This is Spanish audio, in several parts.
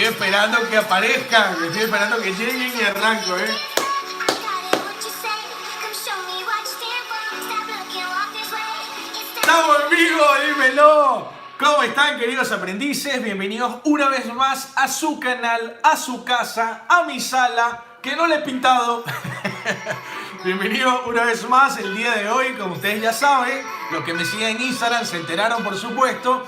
esperando que aparezcan, estoy esperando que lleguen y arranco, ¡Estamos en vivo! ¡Dímelo! ¿Cómo están, queridos aprendices? Bienvenidos una vez más a su canal, a su casa, a mi sala, que no le he pintado. Bienvenidos una vez más el día de hoy. Como ustedes ya saben, los que me siguen en Instagram se enteraron, por supuesto.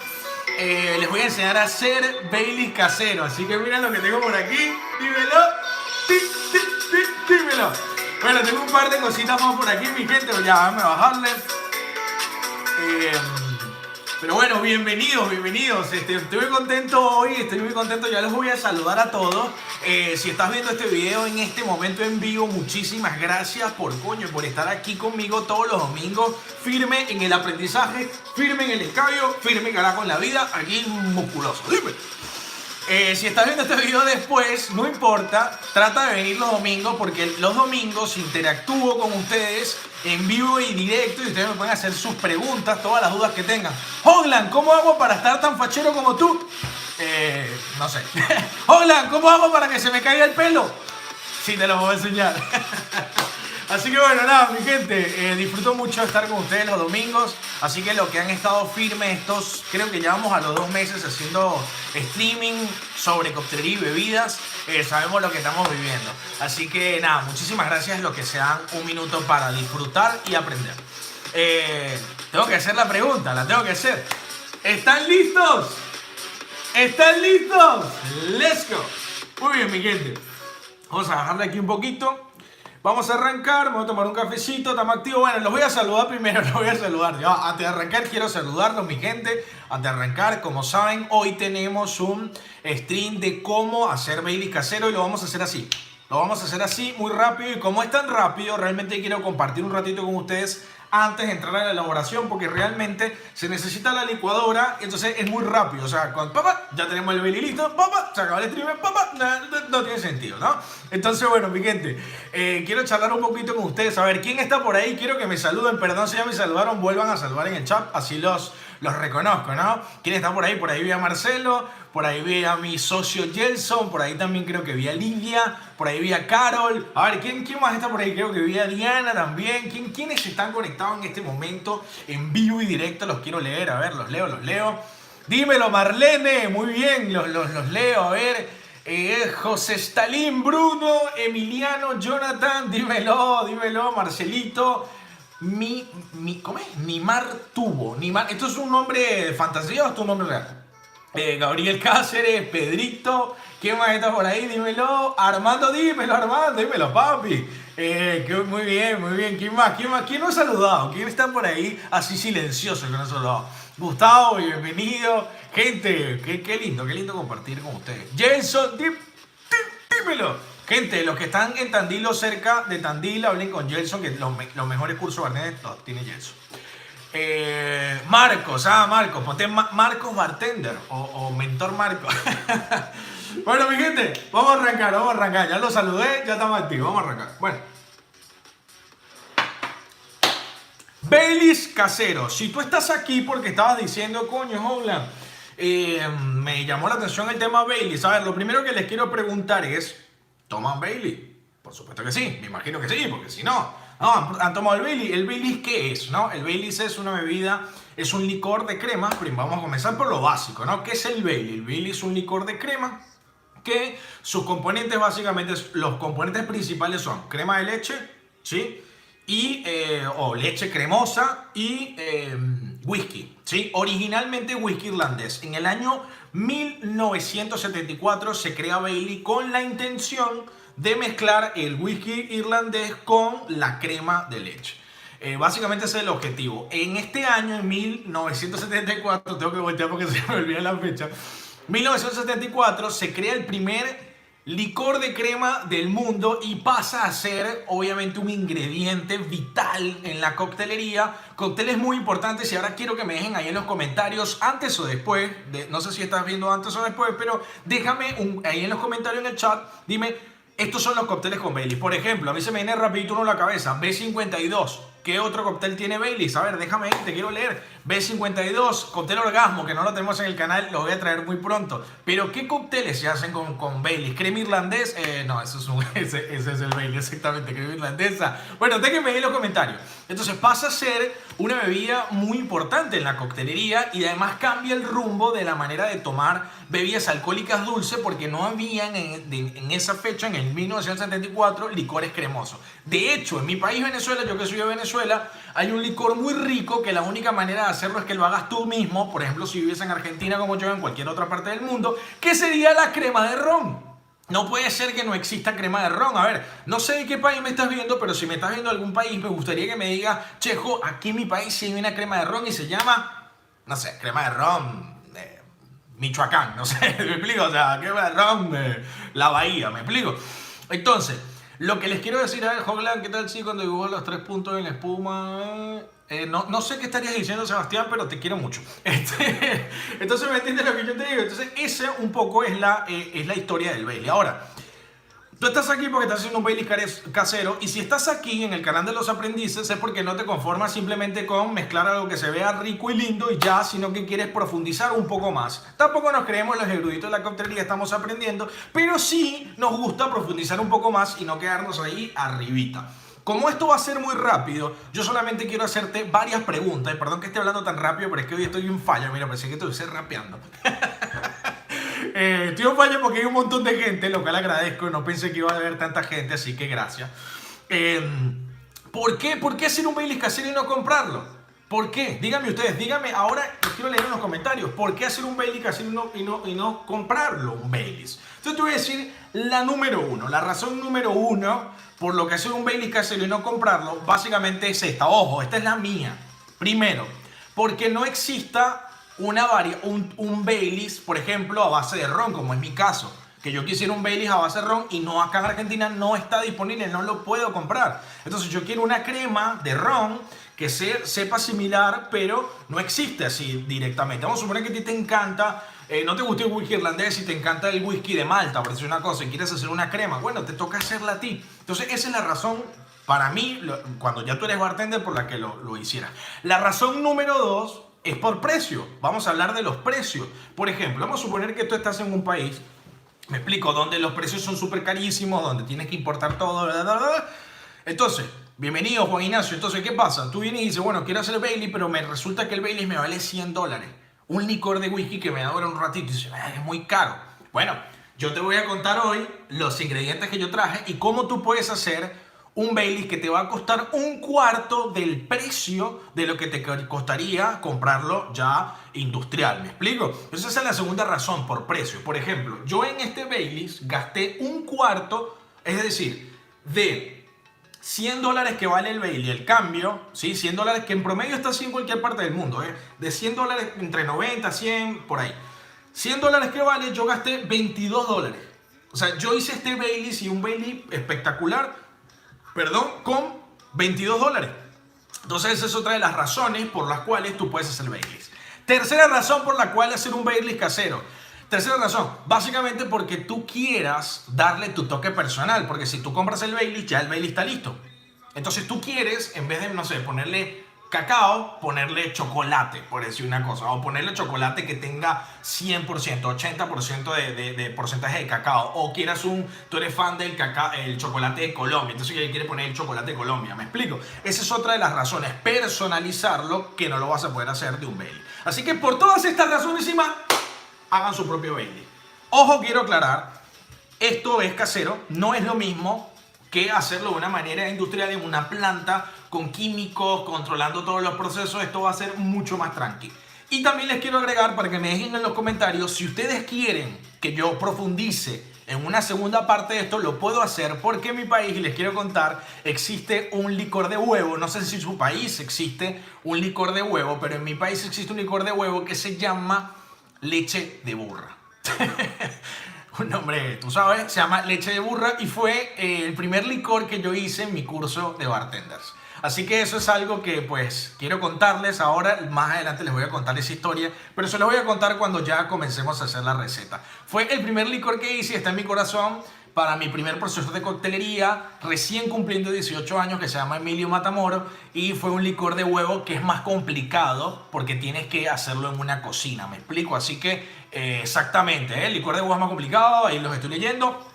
Les voy a enseñar a hacer Baileys casero. Así que miren lo que tengo por aquí. Dímelo. Dímelo. Bueno, tengo un par de cositas más por aquí, mi gente. Ya, vamos a bajarle. Pero bueno, bienvenidos. Estoy muy contento hoy, ya los voy a saludar a todos. Si estás viendo este video en este momento en vivo, muchísimas gracias por estar aquí conmigo todos los domingos, firme en el aprendizaje, firme en el escabio, firme carajo en la vida, aquí musculoso. Dime. Si estás viendo este video después, no importa, trata de venir los domingos porque los domingos interactúo con ustedes en vivo y directo y ustedes me pueden hacer sus preguntas, todas las dudas que tengan. Hoglan, ¿cómo hago para estar tan fachero como tú? No sé. Hoglan, ¿cómo hago para que se me caiga el pelo? Sí, te lo voy a enseñar. Así que bueno, nada, mi gente, disfruto mucho de estar con ustedes los domingos. Así que los que han estado firmes estos, creo que ya vamos a los 2 meses haciendo streaming sobre coctelería y bebidas, sabemos lo que estamos viviendo. Así que nada, muchísimas gracias los que se dan un minuto para disfrutar y aprender. Tengo que hacer la pregunta, la tengo que hacer. ¿Están listos? ¿Están listos? ¡Let's go! Muy bien, mi gente. Vamos a bajarle aquí un poquito. Vamos a arrancar, me voy a tomar un cafecito, estamos activos. Bueno, los voy a saludar primero, Yo, antes de arrancar, quiero saludarlos, mi gente. Antes de arrancar, como saben, hoy tenemos un stream de cómo hacer Baileys casero y lo vamos a hacer así. Lo vamos a hacer así, muy rápido. Y como es tan rápido, realmente quiero compartir un ratito con ustedes antes de entrar a la elaboración, porque realmente se necesita la licuadora, entonces es muy rápido. O sea, con papá, ya tenemos el Bailey listo, papá, se acaba el stream, papá, no tiene sentido, ¿no? Entonces, bueno, mi gente, quiero charlar un poquito con ustedes, a ver, ¿quién está por ahí? Quiero que me saluden, perdón si ya me saludaron, vuelvan a saludar en el chat, así los reconozco, ¿no? ¿Quién está por ahí? Por ahí vi a Marcelo, por ahí vi a mi socio Gelson, por ahí también creo que vi a Lidia, por ahí vi a Carol. A ver, ¿quién más está por ahí? Creo que vi a Diana también. ¿Quiénes están conectados en este momento en vivo y directo? Los quiero leer, a ver, los leo. Dímelo, Marlene, muy bien, los leo, a ver. José Stalin, Bruno, Emiliano, Jonathan, dímelo, Marcelito. ¿Cómo es? Nimar Tubo. ¿Esto es un nombre de fantasía o es tu nombre real? Gabriel Cáceres, Pedrito, ¿quién más está por ahí? Dímelo. Armando, dímelo, papi. Muy bien. ¿Quién más? ¿Quién no ha saludado? ¿Quién está por ahí así silencioso que no ha saludado? Gustavo, bienvenido. Gente, qué lindo compartir con ustedes. Jenson, dímelo. Gente, los que están en Tandil o cerca de Tandil, hablen con Gelson, que los mejores cursos Barnet los tiene Gelson. Marcos, ponte Marcos Bartender o Mentor Marcos. Bueno, mi gente, vamos a arrancar. Ya los saludé, ya estamos activos, vamos a arrancar. Bueno, Baileys casero. Si tú estás aquí porque estabas diciendo, coño, Hoglan, me llamó la atención el tema Baileys. A ver, lo primero que les quiero preguntar es, ¿toman Baileys? Por supuesto que sí, me imagino que sí, porque si no... No, han tomado el Baileys. ¿El Baileys qué es? ¿No? El Baileys es una bebida, es un licor de crema. Pero vamos a comenzar por lo básico, ¿no? ¿Qué es el Baileys? El Baileys es un licor de crema que sus componentes, básicamente, los componentes principales son crema de leche, ¿sí? Y, o leche cremosa y whisky, ¿sí? Originalmente whisky irlandés. En el año 1974 se crea Baileys con la intención de mezclar el whisky irlandés con la crema de leche. Básicamente ese es el objetivo. En este año, en 1974, tengo que voltear porque se me olvida la fecha, 1974 se crea el primer licor de crema del mundo y pasa a ser obviamente un ingrediente vital en la coctelería. Cócteles muy importantes y ahora quiero que me dejen ahí en los comentarios antes o después, no sé si estás viendo antes o después, pero déjame ahí en los comentarios en el chat, dime, estos son los cócteles con Baileys. Por ejemplo, a mí se me viene rapidito uno a la cabeza, B52, ¿Qué otro cóctel tiene Baileys? A ver, déjame ir, te quiero leer. B52, cóctel orgasmo, que no lo tenemos en el canal, lo voy a traer muy pronto. Pero ¿qué cócteles se hacen con Baileys? ¿Crema irlandés? No, eso es ese es el Baileys, exactamente, crema irlandesa. Bueno, déjenme en los comentarios. Entonces pasa a ser una bebida muy importante en la coctelería y además cambia el rumbo de la manera de tomar bebidas alcohólicas dulces porque no habían en esa fecha, en el 1974, licores cremosos. De hecho, en mi país, Venezuela, yo que soy de Venezuela, hay un licor muy rico que la única manera de hacerlo es que lo hagas tú mismo, por ejemplo, si vives en Argentina como yo, en cualquier otra parte del mundo, que sería la crema de ron. No puede ser que no exista crema de ron. A ver, no sé de qué país me estás viendo, pero si me estás viendo de algún país, me gustaría que me digas, Chejo, aquí en mi país sí hay una crema de ron y se llama, no sé, crema de ron Michoacán, no sé, me explico, o sea, crema de ron La Bahía, me explico. Entonces, lo que les quiero decir, a ver, Hoglan, ¿qué tal si cuando dibujo los 3 puntos en la espuma? No sé qué estarías diciendo, Sebastián, pero te quiero mucho. Entonces, ¿me entiendes lo que yo te digo? Entonces, ese un poco es la historia del Bailey. Ahora, tú estás aquí porque estás haciendo un Bailey casero y si estás aquí en el canal de los aprendices es porque no te conformas simplemente con mezclar algo que se vea rico y lindo y ya, sino que quieres profundizar un poco más. Tampoco nos creemos los eruditos de la coctelería, estamos aprendiendo, pero sí nos gusta profundizar un poco más y no quedarnos ahí arribita. Como esto va a ser muy rápido, yo solamente quiero hacerte varias preguntas. Perdón que esté hablando tan rápido, pero es que hoy estoy en falla. Mira, pensé que estuviese rapeando. Estoy en falla porque hay un montón de gente, lo cual agradezco. No pensé que iba a haber tanta gente, así que gracias. ¿Por qué hacer un Baileys casero y no comprarlo? ¿Por qué? Díganme ustedes, díganme ahora, los quiero leer en los comentarios. ¿Por qué hacer un Baileys casero y no comprarlo, un Baileys? Entonces te voy a decir la número uno, la razón número uno por lo que hacer un Baileys casero y no comprarlo, básicamente es esta. Ojo, esta es la mía. Primero, porque no exista un Baileys, por ejemplo, a base de ron, como es mi caso. Que yo quisiera un Baileys a base de ron y no, acá en Argentina no está disponible, no lo puedo comprar. Entonces yo quiero una crema de ron que sepa similar, pero no existe así directamente. Vamos a suponer que a ti te encanta, no te gusta el whisky irlandés y te encanta el whisky de Malta, por decir una cosa, y quieres hacer una crema. Bueno, te toca hacerla a ti. Entonces esa es la razón, para mí, cuando ya tú eres bartender, por la que lo hicieras. La razón número dos es por precio. Vamos a hablar de los precios. Por ejemplo, vamos a suponer que tú estás en un país, me explico, donde los precios son súper carísimos, donde tienes que importar todo, bla, bla, bla. Entonces, bienvenido Juan Ignacio. Entonces, ¿qué pasa? Tú vienes y dices, bueno, quiero hacer el Bailey, pero me resulta que el Bailey me vale $100. Un licor de whisky que me da un ratito y dices, es muy caro. Bueno, yo te voy a contar hoy los ingredientes que yo traje y cómo tú puedes hacer un Baileys que te va a costar un cuarto del precio de lo que te costaría comprarlo ya industrial. ¿Me explico? Entonces esa es la segunda razón, por precio. Por ejemplo, yo en este Baileys gasté un cuarto, es decir, de $100 que vale el Bailey, el cambio, ¿sí? $100 que en promedio está así en cualquier parte del mundo, de $100 entre 90, 100, por ahí. $100 que vale, yo gasté $22. O sea, yo hice este Baileys y un Bailey espectacular, con $22. Entonces esa es otra de las razones por las cuales tú puedes hacer Baileys. Tercera razón por la cual hacer un Baileys casero. Tercera razón, básicamente porque tú quieras darle tu toque personal. Porque si tú compras el Baileys, ya el Baileys está listo. Entonces tú quieres, en vez de, no sé, ponerle cacao, ponerle chocolate, por decir una cosa. O ponerle chocolate que tenga 100%, 80% de porcentaje de cacao. O quieras tú eres fan del cacao, el chocolate de Colombia. Entonces quieres poner el chocolate de Colombia. ¿Me explico? Esa es otra de las razones. Personalizarlo, que no lo vas a poder hacer de un Baileys. Así que por todas estas razones y más, hagan su propio Baileys. Ojo, quiero aclarar, esto es casero, no es lo mismo que hacerlo de una manera industrial en una planta con químicos, controlando todos los procesos. Esto va a ser mucho más tranqui. Y también les quiero agregar para que me dejen en los comentarios si ustedes quieren que yo profundice en una segunda parte de esto, lo puedo hacer porque en mi país, y les quiero contar, existe un licor de huevo. No sé si en su país existe un licor de huevo, pero en mi país existe un licor de huevo que se llama leche de burra. Un nombre, tú sabes, se llama leche de burra y fue el primer licor que yo hice en mi curso de bartenders. Así que eso es algo que pues quiero contarles ahora. Más adelante les voy a contar esa historia, pero se los voy a contar cuando ya comencemos a hacer la receta. Fue el primer licor que hice, está en mi corazón. para mi primer proceso de coctelería, recién cumpliendo 18 años, que se llama Emilio Matamoro, y fue un licor de huevo que es más complicado porque tienes que hacerlo en una cocina, ¿me explico? Así que exactamente, el licor de huevo es más complicado, ahí los estoy leyendo.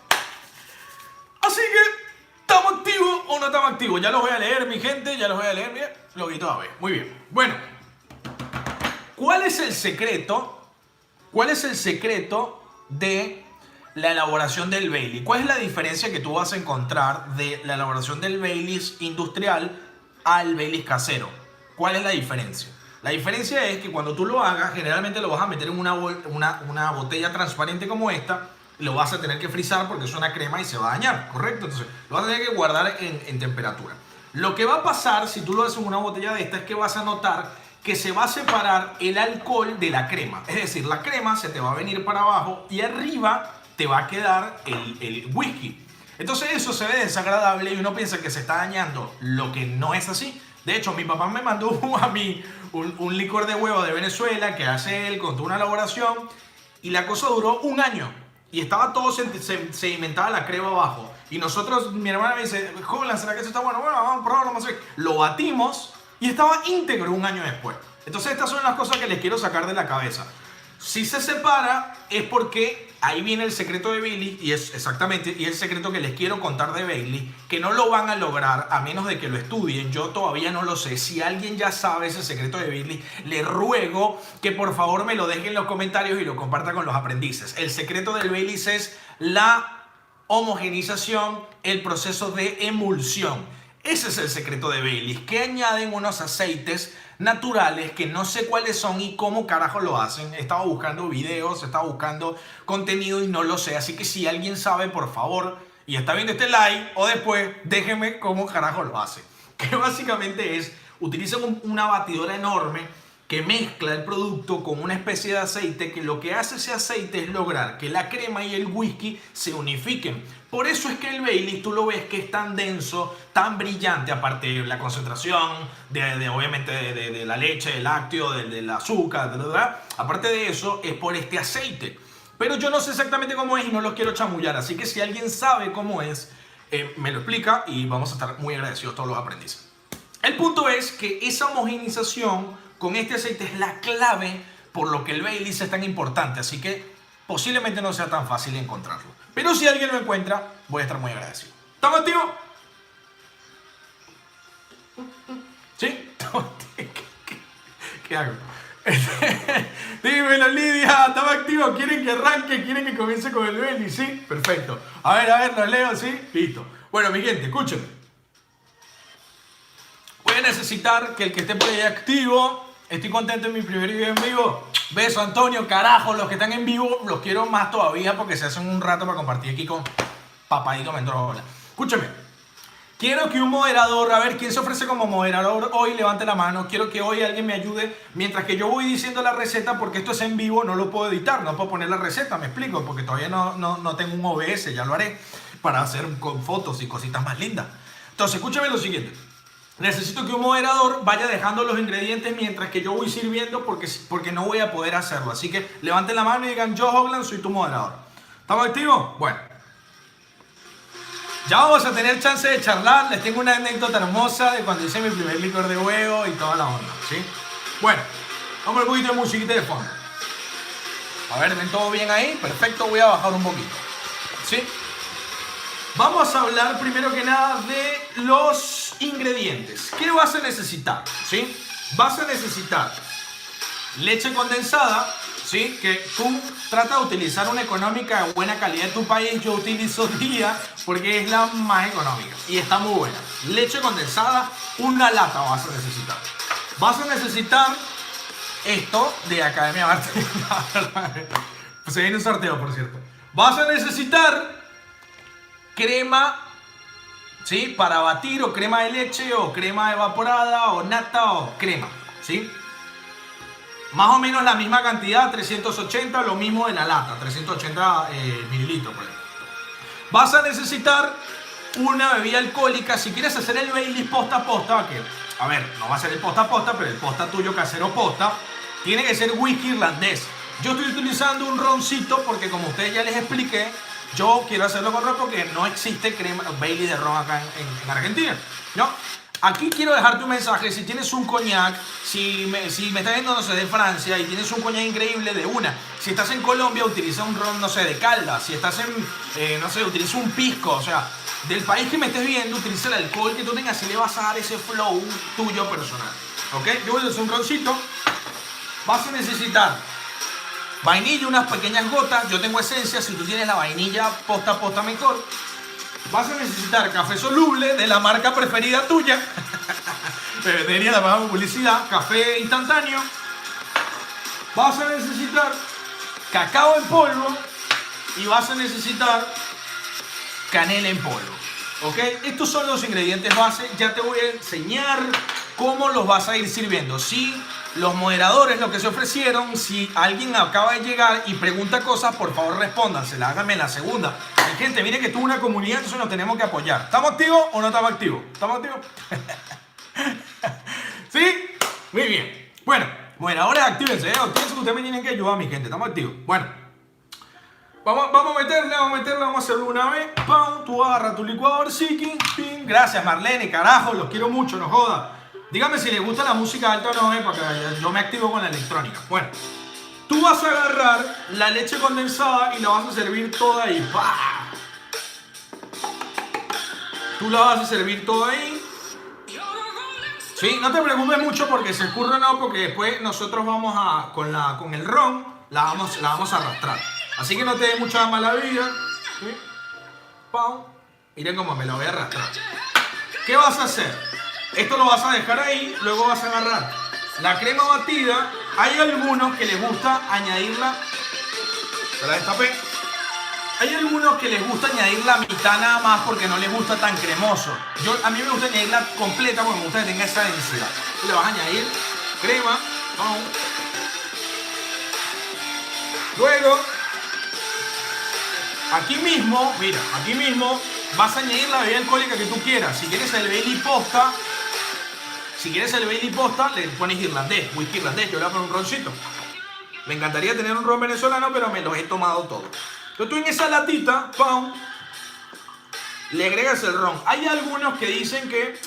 Así que, ¿estamos activos o no estamos activos? Ya los voy a leer, mi gente, ya los voy a leer, bien, lo vi toda vez, muy bien. Bueno, ¿cuál es el secreto? ¿Cuál es el secreto de la elaboración del Bailey? ¿Cuál es la diferencia que tú vas a encontrar de la elaboración del Baileys industrial al Baileys casero? ¿Cuál es la diferencia? La diferencia es que cuando tú lo hagas, generalmente lo vas a meter en una botella transparente como esta, lo vas a tener que frizar porque es una crema y se va a dañar, ¿correcto? Entonces lo vas a tener que guardar en temperatura. Lo que va a pasar si tú lo haces en una botella de esta es que vas a notar que se va a separar el alcohol de la crema. Es decir, la crema se te va a venir para abajo y arriba te va a quedar el whisky. Entonces eso se ve desagradable y uno piensa que se está dañando, lo que no es así. De hecho, mi papá me mandó a mí un licor de huevo de Venezuela que hace él con toda una elaboración y la cosa duró un año. Y estaba todo sedimentada la crema abajo. Y nosotros, mi hermana me dice, joven, ¿será que eso está bueno? Bueno, vamos a probarlo más. Lo batimos y estaba íntegro un año después. Entonces estas son las cosas que les quiero sacar de la cabeza. Si se separa es porque ahí viene el secreto de Bailey y es exactamente y el secreto que les quiero contar de Bailey, que no lo van a lograr a menos de que lo estudien. Yo todavía no lo sé. Si alguien ya sabe ese secreto de Bailey, le ruego que por favor me lo dejen en los comentarios y lo comparta con los aprendices. El secreto del Bailey es la homogenización, el proceso de emulsión. Ese es el secreto de Baileys, que añaden unos aceites naturales que no sé cuáles son y cómo carajo lo hacen. He estado buscando videos, he estado buscando contenido y no lo sé. Así que si alguien sabe, por favor, y está viendo este live o después, déjenme cómo carajo lo hace. Que básicamente es, utilizan una batidora enorme que mezcla el producto con una especie de aceite que lo que hace ese aceite es lograr que la crema y el whisky se unifiquen. Por eso es que el Baileys tú lo ves que es tan denso, tan brillante, aparte de la concentración, obviamente de la leche, del lácteo, del azúcar, aparte de eso es por este aceite. Pero yo no sé exactamente cómo es y no los quiero chamullar, así que si alguien sabe cómo es, me lo explica y vamos a estar muy agradecidos todos los aprendices. El punto es que esa homogenización con este aceite es la clave por lo que el Baileys es tan importante, así que posiblemente no sea tan fácil encontrarlo. Pero si alguien lo encuentra, voy a estar muy agradecido. ¿Estamos activos? ¿Sí? ¿Qué hago? Dímelo, Lidia, ¿estamos activos? ¿Quieren que arranque? ¿Quieren que comience con el Baileys? ¿Sí? Perfecto. A ver, los leo, ¿sí? Listo. Bueno, mi gente, escúchenme. Voy a necesitar que el que esté por ahí activo. Estoy contento en mi primer video en vivo. Beso, Antonio, carajo, los que están en vivo los quiero más todavía porque se hacen un rato para compartir aquí con Papadito Mendrola. Escúchame, quiero que un moderador, a ver, ¿quién se ofrece como moderador hoy? Levante la mano. Quiero que hoy alguien me ayude mientras que yo voy diciendo la receta porque esto es en vivo, no lo puedo editar, no puedo poner la receta, me explico, porque todavía no tengo un OBS, ya lo haré para hacer con fotos y cositas más lindas. Entonces, escúchame lo siguiente. Necesito que un moderador vaya dejando los ingredientes mientras que yo voy sirviendo porque no voy a poder hacerlo. Así que levanten la mano y digan, yo, Hoglan, soy tu moderador. ¿Estamos activos? Bueno. Ya vamos a tener chance de charlar. Les tengo una anécdota hermosa de cuando hice mi primer licor de huevo y toda la onda, ¿sí? Bueno, vamos a un poquito de musiquita de fondo. A ver, ¿ven todo bien ahí? Perfecto, voy a bajar un poquito, ¿sí? Vamos a hablar primero que nada de los ingredientes. ¿Qué vas a necesitar? ¿Sí? Vas a necesitar leche condensada, ¿sí? Que tú trata de utilizar una económica de buena calidad en tu país. Yo utilizo Día porque es la más económica y está muy buena. Leche condensada, una lata vas a necesitar. Vas a necesitar esto de Academia Arte. Se viene un sorteo, por cierto. Vas a necesitar crema, ¿sí? Para batir, o crema de leche, o crema evaporada, o nata, o crema, ¿sí? Más o menos la misma cantidad, 380, lo mismo de la lata, 380 mililitros, por ejemplo. Vas a necesitar una bebida alcohólica. Si quieres hacer el Baileys posta a posta, que, a ver, no va a ser el posta a posta, pero el posta tuyo casero posta, tiene que ser whisky irlandés. Yo estoy utilizando un roncito porque, como ustedes ya les expliqué, Yo quiero hacerlo con ron porque no existe crema Bailey de ron acá en Argentina, ¿no? Aquí quiero dejarte un mensaje. Si tienes un coñac, si me estás viendo, no sé, de Francia y tienes un coñac increíble, de una. Si estás en Colombia, utiliza un ron, no sé, de Caldas. Si estás en, no sé, utiliza un pisco. O sea, del país que me estés viendo, utiliza el alcohol que tú tengas y le vas a dar ese flow tuyo personal. ¿Ok? Yo voy a hacer un roncito. Vas a necesitar vainilla, unas pequeñas gotas. Yo tengo esencia. Si tú tienes la vainilla posta a posta, mejor. Vas a necesitar café soluble de la marca preferida tuya. Tenía la más publicidad. Café instantáneo. Vas a necesitar cacao en polvo. Y vas a necesitar canela en polvo. ¿Ok? Estos son los ingredientes base. Ya te voy a enseñar cómo los vas a ir sirviendo. Si los moderadores, lo que se ofrecieron, si alguien acaba de llegar y pregunta cosas, por favor respóndansela. Háganme la segunda. Hay gente, mire que tú una comunidad, entonces nos tenemos que apoyar. ¿Estamos activos o no estamos activos? ¿Estamos activos? ¿Sí? Muy bien. Bueno, moderadores, actívense. Actívense que ustedes me tienen que ayudar, mi gente. Estamos activos. Bueno. Vamos a meterle, vamos a hacerlo una vez. ¡Pam! Tú agarras tu licuador, Siki. ¡Ping! Gracias, Marlene, carajo, los quiero mucho, no joda. Dígame si les gusta la música alta o no, para que yo me activo con la electrónica. Bueno, tú vas a agarrar la leche condensada y la vas a servir toda ahí. ¡Pah! Tú la vas a servir toda ahí. Sí, no te preocupes mucho porque se escurre no, porque después nosotros vamos a, con el ron, la vamos a arrastrar. Así que no te dé mucha mala vida. ¿Sí? ¡Pam! Miren cómo me la voy a arrastrar. ¿Qué vas a hacer? Esto lo vas a dejar ahí, luego vas a agarrar la crema batida. Hay algunos que les gusta añadirla. Se la destapé. Hay algunos que les gusta añadir la mitad nada más porque no les gusta tan cremoso. A mí me gusta añadirla completa porque me gusta que tenga esa densidad. Tú le vas a añadir crema. ¡Pam! Luego, aquí mismo, mira, aquí mismo vas a añadir la bebida alcohólica que tú quieras. Si quieres el Bailey posta, le pones irlandés, whisky irlandés. Yo le voy a poner un roncito. Me encantaría tener un ron venezolano, pero me los he tomado todos. Entonces tú en esa latita, ¡pam!, le agregas el ron. Hay algunos que dicen que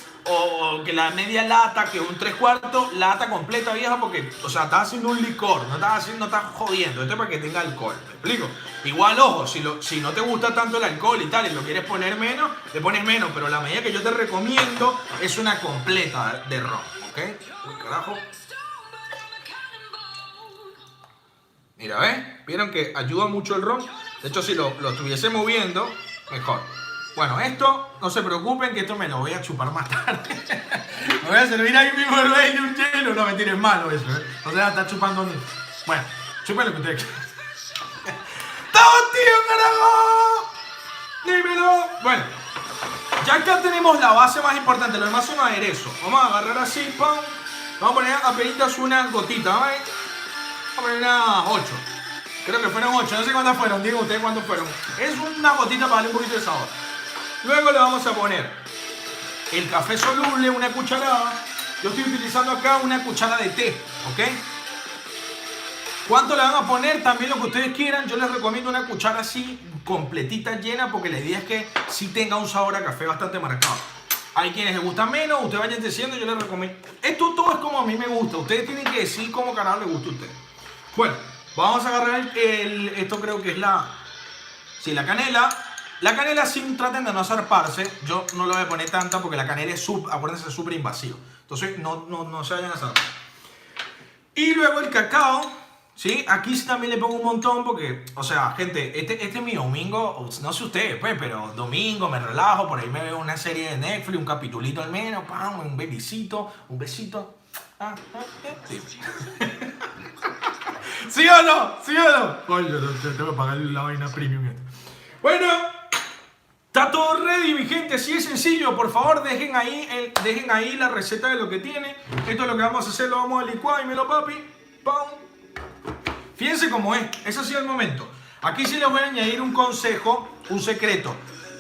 que la media lata, que un 3/4 lata completa, vieja, porque, o sea, estás haciendo un licor, no estás jodiendo. Esto es para que tenga alcohol, ¿me explico? Igual, ojo, si no te gusta tanto el alcohol y tal, y lo quieres poner menos, le pones menos, pero la medida que yo te recomiendo es una completa de ron, ¿ok? Uy, carajo. Mira, ¿ves? ¿Vieron que ayuda mucho el ron? De hecho, si lo estuviese moviendo, mejor. Bueno, esto, no se preocupen que esto me lo voy a chupar más tarde. Me voy a servir ahí mismo el rey de un hielo. No, mentira, es malo eso, ¿eh? O sea, está chupando. Bueno, chupen lo que ustedes quieran. ¡Estamos, tío, carajo! ¡Dímelo! Bueno, ya acá tenemos la base más importante. Lo demás son aderezos. Vamos a agarrar así, pam. Vamos a poner apenas unas gotitas, ¿vale? Vamos a poner unas 8. Creo que fueron 8. No sé cuántas fueron. Digo ustedes cuántas fueron. Es una gotita para darle un poquito de sabor. Luego le vamos a poner el café soluble, una cucharada. Yo estoy utilizando acá una cuchara de té, ¿ok? ¿Cuánto le van a poner? También lo que ustedes quieran. Yo les recomiendo una cuchara así, completita, llena, porque la idea es que sí tenga un sabor a café bastante marcado. Hay quienes les gusta menos, ustedes vayan diciendo, yo les recomiendo. Esto todo es como a mí me gusta. Ustedes tienen que decir cómo carajo les gusta a ustedes. Bueno, vamos a agarrar esto creo que es la canela. La canela sí traten de no zarparse. Yo no le voy a poner tanta porque la canela es acuérdense, súper invasivo. Entonces no se vayan a zarpar. Y luego el cacao, ¿sí? Aquí sí también le pongo un montón porque, o sea, gente, este es mi domingo. No sé ustedes, pues, pero domingo me relajo. Por ahí me veo una serie de Netflix, un capitulito al menos, pam, un besito. Sí. ¿Sí o no? ¿Sí o no? Oye, tengo que pagar la vaina premium. Bueno, está todo ready, mi gente. Así es sencillo. Por favor, dejen ahí la receta de lo que tiene. Esto es lo que vamos a hacer. Lo vamos a licuar. Y me lo papi. ¡Pam! Fíjense cómo es. Ese ha sido el momento. Aquí sí les voy a añadir un consejo, un secreto.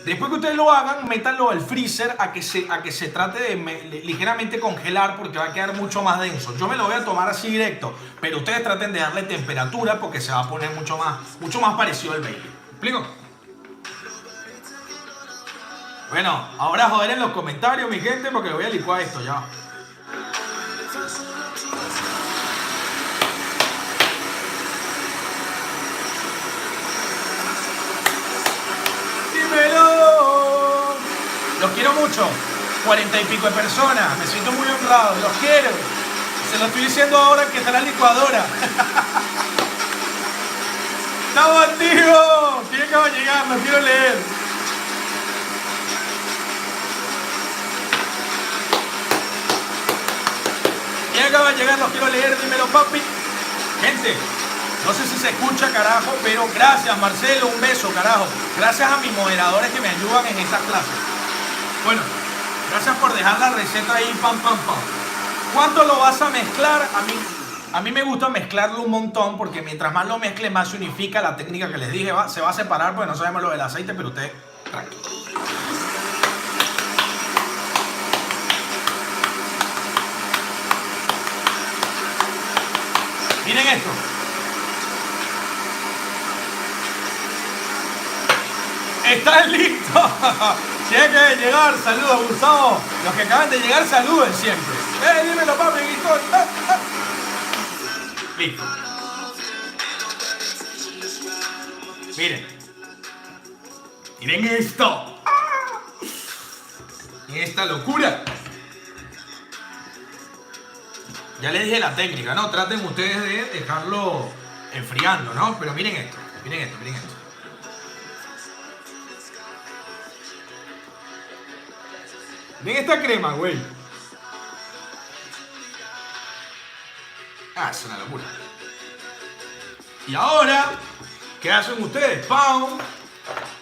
Después que ustedes lo hagan, métanlo al freezer a que se trate de ligeramente congelar porque va a quedar mucho más denso. Yo me lo voy a tomar así directo, pero ustedes traten de darle temperatura porque se va a poner mucho más parecido al Bailey. ¿Me explico? Bueno, ahora joder en los comentarios, mi gente, porque voy a licuar esto ya. Dímelo. Los quiero mucho. 40 y pico de personas. Me siento muy honrado. Los quiero. Se lo estoy diciendo ahora que está la licuadora. ¡Estamos activos! ¿Quién acaba de llegar? Lo quiero leer. ¿Quién acaba de llegar? Los quiero leer. Dímelo, papi. Gente, no sé si se escucha, carajo, pero gracias, Marcelo. Un beso, carajo. Gracias a mis moderadores que me ayudan en esta clase. Bueno, gracias por dejar la receta ahí, pam, pam, pam. ¿Cuánto lo vas a mezclar? A mí me gusta mezclarlo un montón porque mientras más lo mezcle, más se unifica la técnica que les dije. Se va a separar porque no sabemos lo del aceite, pero ustedes, tranquilo. Miren esto. ¿Están listos? Tienen que llegar, saludos, Gustavo. Los que acaban de llegar, saluden siempre. Dímelo, papi, listo. Listo. Miren. Miren esto. Esta locura. Ya les dije la técnica, ¿no? Traten ustedes de dejarlo enfriando, ¿no? Pero miren esto, miren esto, miren esto. Miren esta crema, güey. Ah, es una locura. Y ahora, ¿qué hacen ustedes? ¡Pam!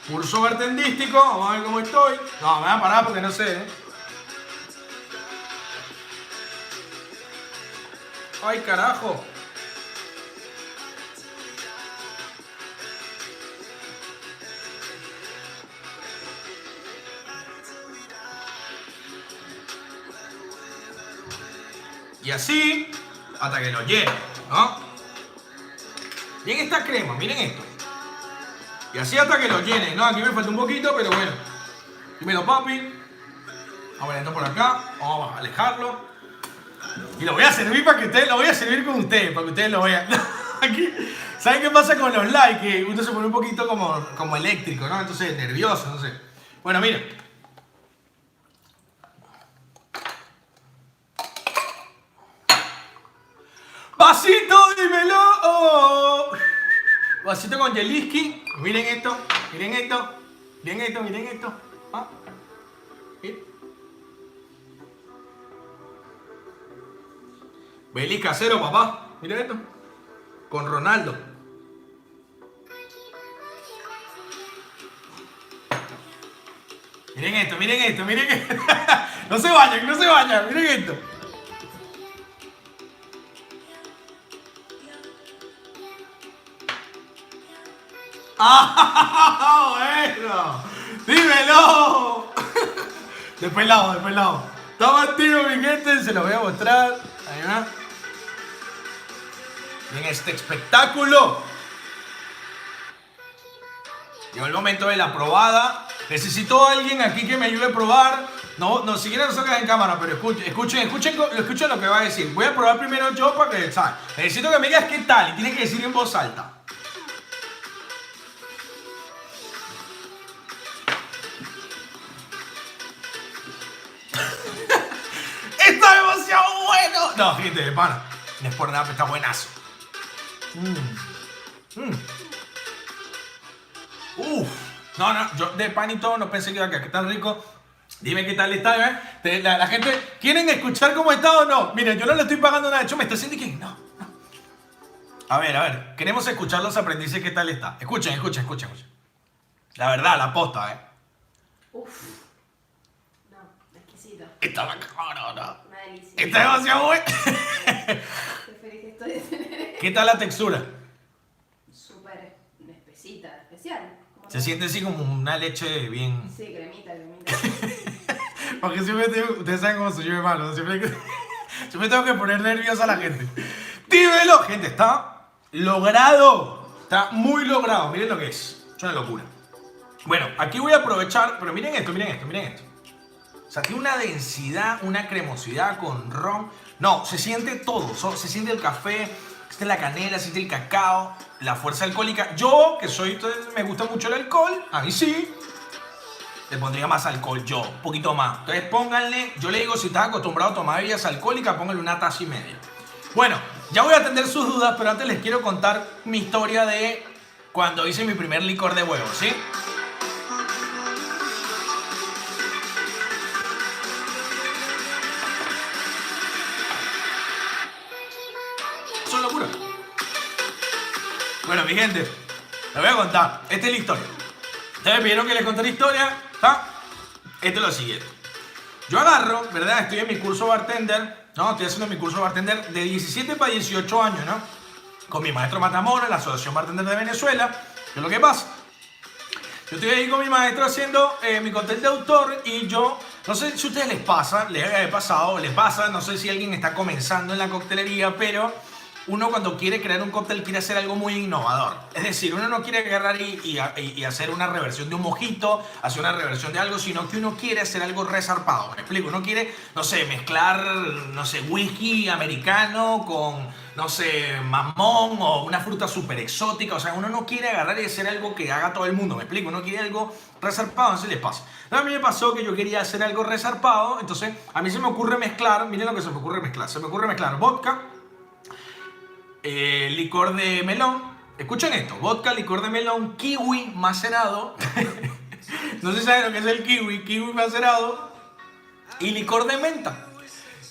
Curso bartendístico, vamos a ver cómo estoy. No, me voy a parar porque no sé, ¿eh? ¡Ay, carajo! Y así, hasta que lo llene, ¿no? Miren esta crema, miren esto. Y así hasta que lo llene, ¿no? Aquí me falta un poquito, pero bueno. Dímelo, papi. Vamos a por acá. Vamos a alejarlo. Y lo voy a servir para que ustedes, lo voy a servir con ustedes, para que ustedes lo vean. Aquí, ¿saben qué pasa con los likes? Que uno se pone un poquito como eléctrico, ¿no? Entonces, nervioso, no sé. Bueno, miren. ¡Vasito, dímelo! Oh. Vasito con Jeliski. Miren esto, miren esto, miren esto, miren esto. ¿Ah? Belis casero, papá. Miren esto. Con Ronaldo. Miren esto, miren esto, miren esto. No se vayan, no se vayan. Miren esto. ¡Ah! ¡Bueno! ¡Dímelo! Después lado, después lado. Estamos activos, mi gente. Se los voy a mostrar. Ahí va. En este espectáculo. Llegó el momento de la probada. Necesito a alguien aquí que me ayude a probar. No, siquiera no sacas en cámara, pero escuchen lo que va a decir. Voy a probar primero yo para que, ¿sabes? Necesito que me digas qué tal y tienes que decir en voz alta. ¡Está demasiado bueno! No, gente, de pana. No es por nada, pero está buenazo. Uf. No, yo de pan y todo no pensé que iba a quedar tan rico. Dime qué tal está, ¿eh? La gente, ¿quieren escuchar cómo está o no? Miren, yo no le estoy pagando nada. De hecho, me está haciendo que no. A ver. Queremos escuchar los aprendices qué tal está. Escuchen. La verdad, la posta, ¿eh? Uf. No, exquisito. Está bacano, ¿no? Una delicia. Está demasiado bueno. Qué feliz que estoy de tener. ¿Qué tal la textura? Súper espesita, especial. Se siente así como una leche bien... Sí, cremita. Porque siempre tengo... Ustedes saben cómo soy yo, hermano. Siempre tengo que poner nerviosa a la gente. Dímelo, gente. Está logrado. Está muy logrado. Miren lo que es. Es una locura. Bueno, aquí voy a aprovechar, pero miren esto, miren esto, miren esto. O sea, tiene una densidad, una cremosidad con ron. No, se siente todo. Se siente el café, se siente la canela, se siente el cacao, la fuerza alcohólica. Yo, que soy, me gusta mucho el alcohol, a mí sí. Le pondría más alcohol yo, un poquito más. Entonces pónganle, yo le digo, si estás acostumbrado a tomar bebidas alcohólicas, pónganle una taza y media. Bueno, ya voy a atender sus dudas, pero antes les quiero contar mi historia de cuando hice mi primer licor de huevo, ¿sí? Son locura. Bueno, mi gente, les voy a contar. Esta es la historia. Ustedes me pidieron que les conté la historia. ¿Está? Esto es lo siguiente. Yo agarro, ¿verdad? Estoy en mi curso bartender. No, estoy haciendo mi curso bartender de 17 para 18 años, ¿no? Con mi maestro Matamoros, la Asociación Bartender de Venezuela. ¿Qué es lo que pasa? Yo estoy ahí con mi maestro haciendo mi cóctel de autor y yo, no sé si a ustedes les pasa, les haya pasado, les pasa, no sé si alguien está comenzando en la coctelería, pero uno cuando quiere crear un cóctel quiere hacer algo muy innovador. Es decir, uno no quiere agarrar y hacer una reversión de un mojito, hacer una reversión de algo, sino que uno quiere hacer algo resarpado. ¿Me explico? Uno quiere, no sé, mezclar, no sé, whisky americano con, no sé, mamón o una fruta súper exótica. O sea, uno no quiere agarrar y hacer algo que haga todo el mundo. ¿Me explico? Uno quiere algo resarpado, entonces les pasa. A mí me pasó que yo quería hacer algo resarpado, entonces a mí se me ocurre mezclar, miren lo que se me ocurre mezclar. Se me ocurre mezclar vodka, licor de melón. Escuchen esto: vodka, licor de melón, kiwi macerado. No sé si saben lo que es el kiwi macerado y licor de menta.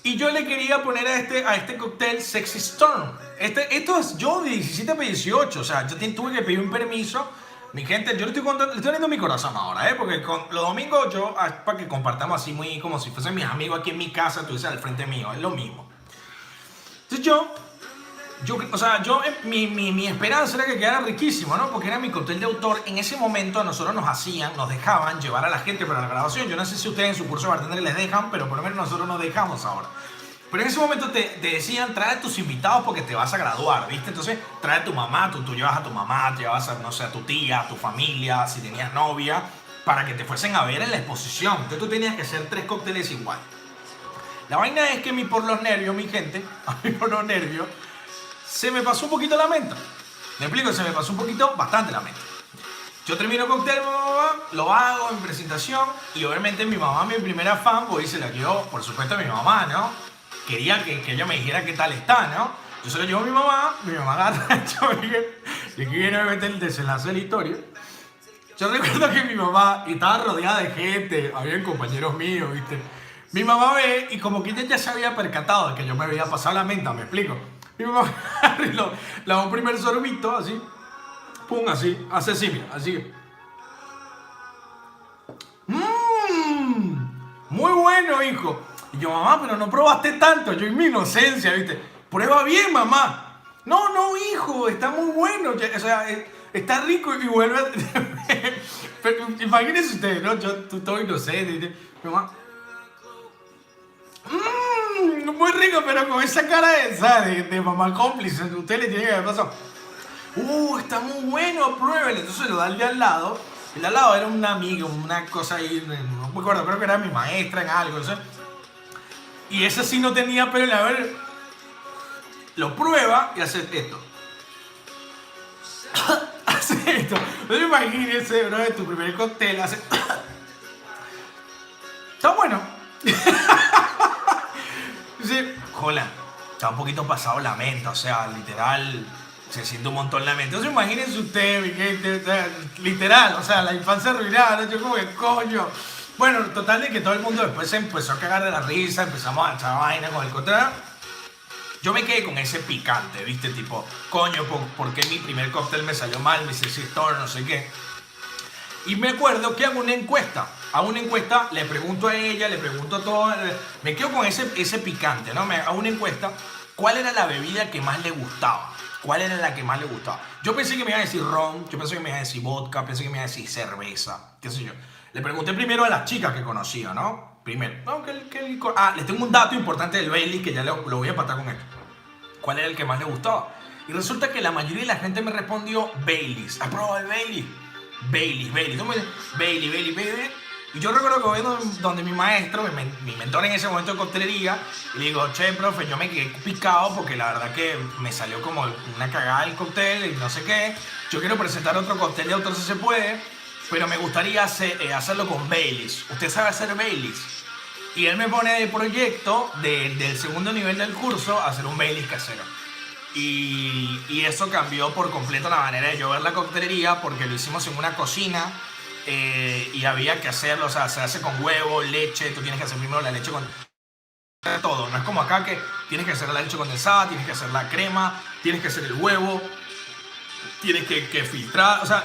Y yo le quería poner a este cóctel Sexy Storm. Esto es yo de 17 a 18. O sea, yo tuve que pedir un permiso. Mi gente, yo le estoy dando mi corazón ahora, porque los domingos yo, para que compartamos así muy como si fuesen mis amigos aquí en mi casa, tú dices al frente mío, es lo mismo. Entonces mi esperanza era que quedara riquísimo, ¿no? Porque era mi cóctel de autor. En ese momento a nosotros nos dejaban llevar a la gente para la grabación. Yo no sé si ustedes en su curso de bartender les dejan, pero por lo menos nosotros nos dejamos ahora. Pero en ese momento te decían, trae a tus invitados porque te vas a graduar, ¿viste? Entonces, trae a tu mamá, tú llevas a tu mamá, llevas a, no sé, a tu tía, a tu familia, si tenías novia, para que te fuesen a ver en la exposición. Entonces tú tenías que hacer 3 cócteles igual. La vaina es que por los nervios, mi gente, a mí por los nervios, se me pasó un poquito la menta. Me explico, se me pasó un poquito, bastante la menta. Yo termino el cóctel, lo hago en presentación y obviamente mi mamá, mi primera fan, pues se la dio, por supuesto, a mi mamá, ¿no? Quería que ella me dijera qué tal está, ¿no? Yo se lo llevo a mi mamá agarra, y aquí viene obviamente el desenlace de la historia. Yo recuerdo que mi mamá estaba rodeada de gente, habían compañeros míos, ¿viste? Mi mamá ve y como que ella ya se había percatado de que yo me había pasado la menta, ¿me explico? Mi mamá le da un primer sorbito, así, pum, así, hace así, mira, así. Muy bueno, hijo. Y yo, mamá, pero no probaste tanto. Yo en mi inocencia, ¿viste? Prueba bien, mamá. No, hijo, está muy bueno. O sea, está rico y vuelve a... Pero imagínense ustedes, ¿no? Yo todo inocente, ¿viste? Mi mamá... muy rico, pero con esa cara de mamá cómplice. Usted le tiene que haber pasado. Está muy bueno, pruébele. Entonces lo da al de al lado. El de al lado era un amigo, una cosa ahí, no me acuerdo, creo que era mi maestra en algo, no sé. Y ese sí no tenía pelo en la ver. Lo prueba y hace esto. Hace esto. No te imagines, bro, de tu primer cóctel, hace... Está bueno. Dice, jola, está un poquito pasado la menta, o sea, literal, se siente un montón la menta. Entonces imagínense usted, mi gente, o sea, literal, o sea, la infancia arruinada, ¿no? Yo como que, coño. Bueno, total de que todo el mundo después se empezó a cagar de la risa, empezamos a echar vaina con el cóctel. Yo me quedé con ese picante, ¿viste? Tipo, coño, ¿por qué mi primer cóctel me salió mal? Me Sexy Storm, no sé qué. Y me acuerdo que hago una encuesta. Hago una encuesta, le pregunto a ella, le pregunto a todos. Me quedo con ese picante, ¿no? Me hago una encuesta. ¿Cuál era la bebida que más le gustaba? ¿Cuál era la que más le gustaba? Yo pensé que me iba a decir ron, yo pensé que me iba a decir vodka, pensé que me iba a decir cerveza, qué sé yo. Le pregunté primero a las chicas que conocía, ¿no? Primero. No, les tengo un dato importante del Bailey que ya lo voy a empatar con esto. ¿Cuál era el que más le gustaba? Y resulta que la mayoría de la gente me respondió Baileys. ¿Has probado el Bailey? Baileys. Tú me dices, Bailey. Y yo recuerdo que voy donde mi maestro, mi mentor en ese momento de coctelería, y le digo, che, profe, yo me quedé picado porque la verdad que me salió como una cagada el cóctel y no sé qué. Yo quiero presentar otro cóctel de autor si se puede, pero me gustaría hacerlo con Baileys. ¿Usted sabe hacer Baileys? Y él me pone de proyecto del segundo nivel del curso a hacer un Baileys casero. Y eso cambió por completo la manera de yo ver la coctelería porque lo hicimos en una cocina y había que hacerlo, o sea, se hace con huevo, leche, tú tienes que hacer primero la leche con todo, no es como acá que tienes que hacer la leche condensada, tienes que hacer la crema, tienes que hacer el huevo, tienes que filtrar, o sea,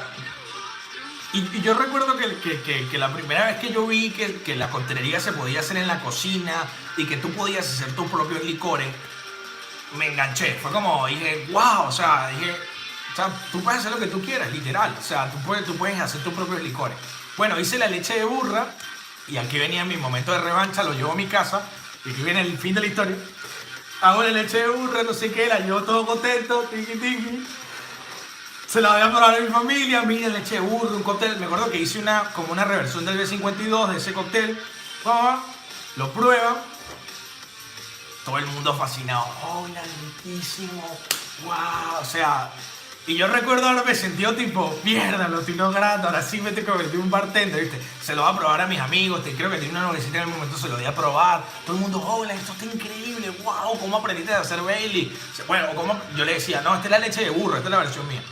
y yo recuerdo que la primera vez que yo vi que la coctelería se podía hacer en la cocina y que tú podías hacer tus propios licores, me enganché. Fue como, dije, wow, o sea, tú puedes hacer lo que tú quieras, literal. O sea, tú puedes hacer tus propios licores. Bueno, hice la leche de burra y aquí venía mi momento de revancha, lo llevo a mi casa y aquí viene el fin de la historia. Hago la leche de burra, no sé qué, la llevo todo contento, tiqui. Se la voy a probar a mi familia, miren, leche de burro, un cóctel. Me acuerdo que hice como una reversión del B52 de ese cóctel. Lo prueba. Todo el mundo fascinado. ¡Hola, riquísimo! ¡Wow! O sea, y yo recuerdo haberme sentido tipo, mierda, lo estoy logrando, ahora sí me te convertí en un bartender, ¿viste? Se lo voy a probar a mis amigos, creo que tenía una novecita en el momento, se lo di a probar. Todo el mundo, hola, esto está increíble, wow, ¿cómo aprendiste a hacer Bailey? Bueno, como yo le decía, no, esta es la leche de burro, esta es la versión mía.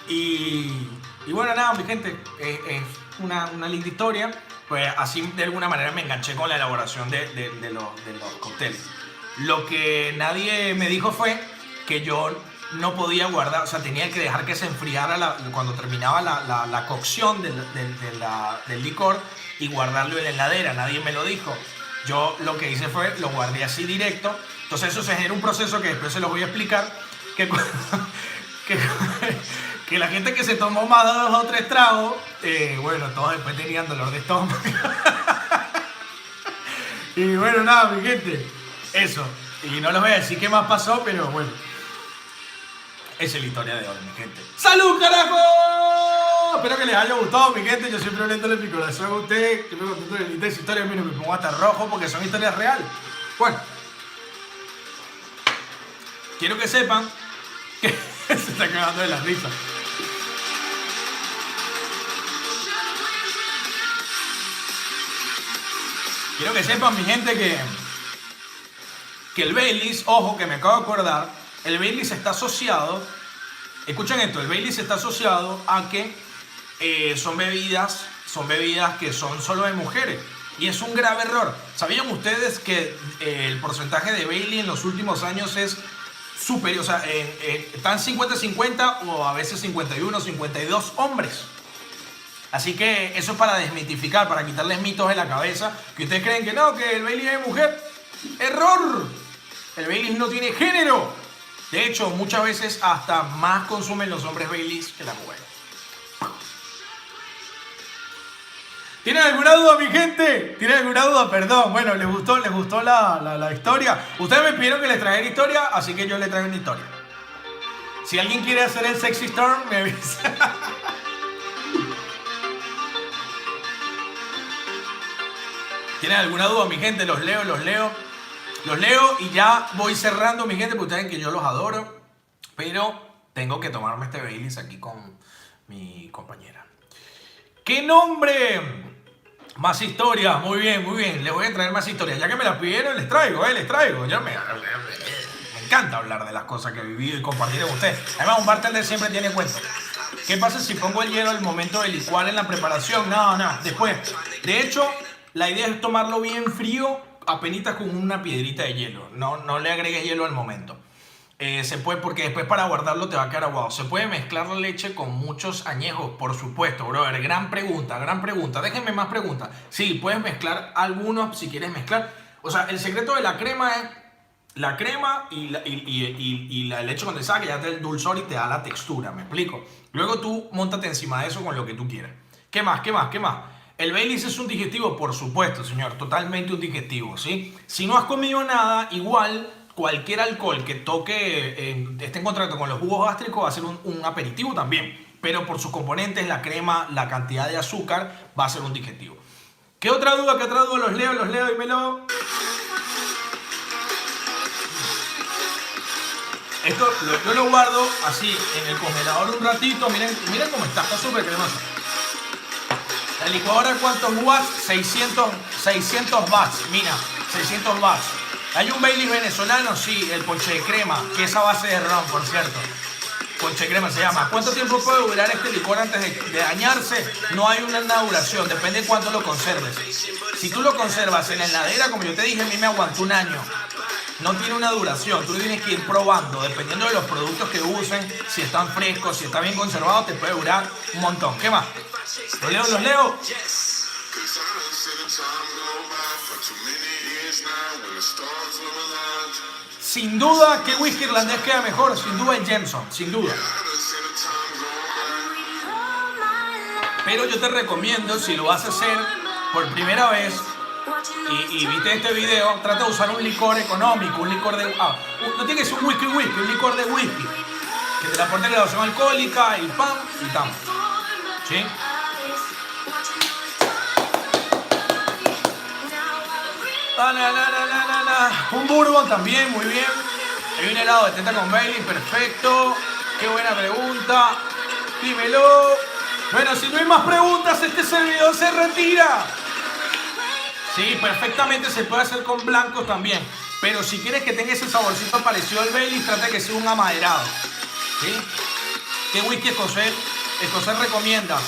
Y bueno, nada, mi gente, es una linda historia. Pues así de alguna manera me enganché con la elaboración de los cócteles. Lo que nadie me dijo fue que yo no podía guardar, o sea, tenía que dejar que se enfriara cuando terminaba la cocción del licor y guardarlo en la heladera. Nadie me lo dijo. Yo lo que hice fue, lo guardé así directo. Entonces eso se genera un proceso que después se los voy a explicar, que la gente que se tomó más de 2 o 3 tragos, bueno, todos después tenían dolor de estómago. Y bueno, nada, mi gente, eso. Y no les voy a decir qué más pasó, pero bueno, esa es la historia de hoy, mi gente. ¡Salud, carajo! Espero que les haya gustado, mi gente. Yo siempre hablando mi corazón a ustedes. Yo me contento de lindas historias. Mira, me pongo hasta rojo porque son historias reales. Bueno, quiero que sepan que se está cagando de la risa. Quiero que sepan, mi gente, que el Baileys, ojo, que me acabo de acordar, el Baileys está asociado, escuchen esto, el Baileys está asociado a que son bebidas que son solo de mujeres. Y es un grave error. ¿Sabían ustedes que el porcentaje de Baileys en los últimos años es superior? O sea, están 50-50 o a veces 51-52 hombres. Así que eso es para desmitificar, para quitarles mitos de la cabeza. Que ustedes creen que no, que el Baileys es mujer. ¡Error! El Baileys no tiene género. De hecho, muchas veces hasta más consumen los hombres Baileys que las mujeres. ¿Tienen alguna duda, mi gente? ¿Tienen alguna duda? Perdón. Bueno, ¿les gustó la historia? Ustedes me pidieron que les traiga historia, así que yo les traigo una historia. Si alguien quiere hacer el Sexy Storm, me avisa. ¿Tienen alguna duda, mi gente? Los leo y ya voy cerrando, mi gente, porque ustedes saben que yo los adoro. Pero tengo que tomarme este Baileys aquí con mi compañera. ¿Qué nombre? Más historias, muy bien. Les voy a traer más historias. Ya que me las pidieron, les traigo. Me encanta hablar de las cosas que he vivido y compartir con ustedes. Además, un bartender siempre tiene cuento. ¿Qué pasa si pongo el hielo al momento de licuar en la preparación? No, después. De hecho, la idea es tomarlo bien frío, apenitas con una piedrita de hielo. No le agregues hielo al momento. Se puede, porque después para guardarlo te va a quedar aguado. ¿Se puede mezclar la leche con muchos añejos? Por supuesto, brother. Gran pregunta. Déjenme más preguntas. Sí, puedes mezclar algunos si quieres mezclar. O sea, el secreto de la crema es la crema y la leche condensada, que ya te da el dulzor y te da la textura. ¿Me explico? Luego tú móntate encima de eso con lo que tú quieras. ¿Qué más? ¿El Baileys es un digestivo? Por supuesto, señor. Totalmente un digestivo, ¿sí? Si no has comido nada, igual cualquier alcohol que esté en contacto con los jugos gástricos va a ser un aperitivo también. pero por sus componentes, la crema, la cantidad de azúcar, va a ser un digestivo. ¿Qué otra duda? Los leo, dímelo. Esto yo lo guardo así en el congelador un ratito. Miren cómo está súper cremoso. La licuadora, ¿cuántos watts? 600 watts, mira, 600 watts. Hay un Baileys venezolano, sí, el ponche de crema, que es a base de ron, por cierto. Ponche de crema se llama. ¿Cuánto tiempo puede durar este licor antes de dañarse? No hay una duración, depende de cuánto lo conserves. Si tú lo conservas en la heladera, como yo te dije, a mí me aguantó un año. No tiene una duración, tú tienes que ir probando, dependiendo de los productos que usen, si están frescos, si está bien conservado, te puede durar un montón. ¿Qué más? Los leo. Sin duda, ¿qué whisky irlandés queda mejor? Sin duda el Jameson, sin duda. Pero yo te recomiendo, si lo vas a hacer por primera vez y viste este video, trata de usar un licor económico, un licor de... no tiene que ser un whisky, un licor de whisky. Que te le aporte graduación alcohólica, y pam, y tam. ¿Sí? Un bourbon también, muy bien. Hay un helado de teta con Baileys, perfecto. Qué buena pregunta. Dímelo. Bueno, si no hay más preguntas, este servidor se retira. Sí, perfectamente se puede hacer con blancos también. Pero si quieres que tenga ese saborcito parecido al Baileys, trata de que sea un amaderado. ¿Sí? ¿Qué whisky escocés recomiendas?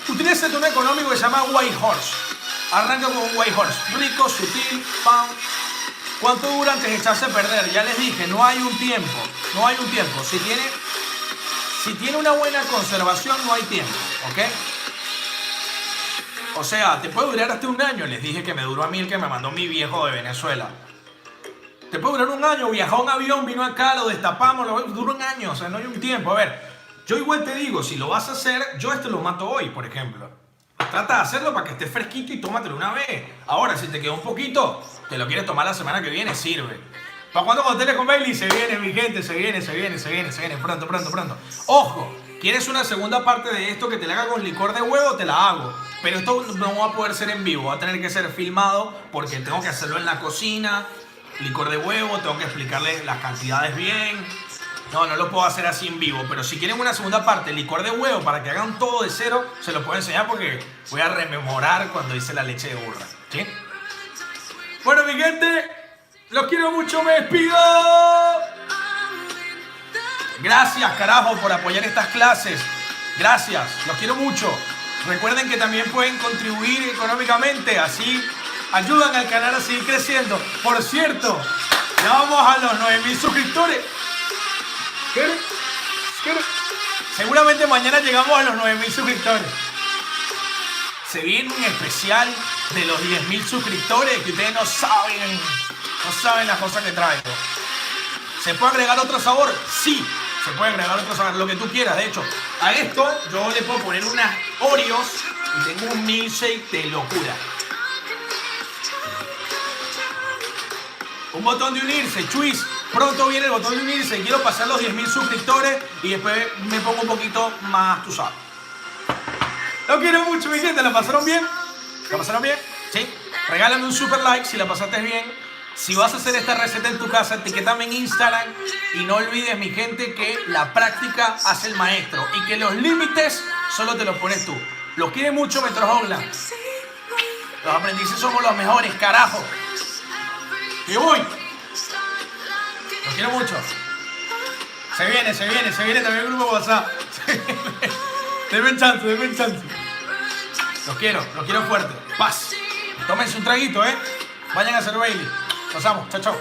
Utiliza un económico que se llama White Horse. Arranca con un White Horse. Rico, sutil, pam. ¿Cuánto dura antes de echarse a perder? Ya les dije, no hay un tiempo. No hay un tiempo. Si tiene una buena conservación, no hay tiempo. ¿Ok? O sea, te puede durar hasta un año. Les dije que me duró a mí el que me mandó mi viejo de Venezuela. Te puede durar un año. Viajó un avión, vino acá, lo destapamos, duró un año. O sea, no hay un tiempo. A ver, yo igual te digo, si lo vas a hacer, yo lo mato hoy, por ejemplo. Trata de hacerlo para que esté fresquito y tómatelo una vez. Ahora, si te quedó un poquito, te lo quieres tomar la semana que viene, sirve. ¿Para cuándo cócteles con Baileys? Se viene, mi gente, se viene. Pronto. Ojo, ¿quieres una segunda parte de esto que te la haga con licor de huevo? Te la hago. Pero esto no va a poder ser en vivo, va a tener que ser filmado porque tengo que hacerlo en la cocina. Licor de huevo, tengo que explicarles las cantidades bien. No lo puedo hacer así en vivo, pero si quieren una segunda parte, licor de huevo, para que hagan todo de cero, se lo puedo enseñar porque voy a rememorar cuando hice la leche de burra. ¿Sí? Bueno, mi gente, los quiero mucho, me despido. Gracias, carajo, por apoyar estas clases. Gracias, los quiero mucho. Recuerden que también pueden contribuir económicamente, así ayudan al canal a seguir creciendo. Por cierto, ya vamos a los 9.000 suscriptores. Seguramente mañana llegamos a los 9.000 suscriptores. Se viene un especial de los 10.000 suscriptores que ustedes no saben las cosas que traigo. ¿Se puede agregar otro sabor? Sí, se puede agregar otro sabor, lo que tú quieras. De hecho, a esto yo le puedo poner unas Oreos y tengo un milkshake de locura. Un botón de unirse, chuis. Pronto viene el botón de unirse. Quiero pasar los 10.000 suscriptores y después me pongo un poquito más, tú sabes. Los quiero mucho, mi gente. ¿La pasaron bien? ¿La pasaron bien? ¿Sí? Regálame un super like si la pasaste bien. Si vas a hacer esta receta en tu casa, etiquétame en Instagram. Y no olvides, mi gente, que la práctica hace el maestro. Y que los límites solo te los pones tú. Los quiere mucho, Metro Holland. Los aprendices somos los mejores, carajo. Y voy. Los quiero mucho. Se viene también el grupo de WhatsApp. Denme chance. Los quiero fuerte. Paz. Tómense un traguito, Vayan a hacer Baileys. Pasamos. Chao.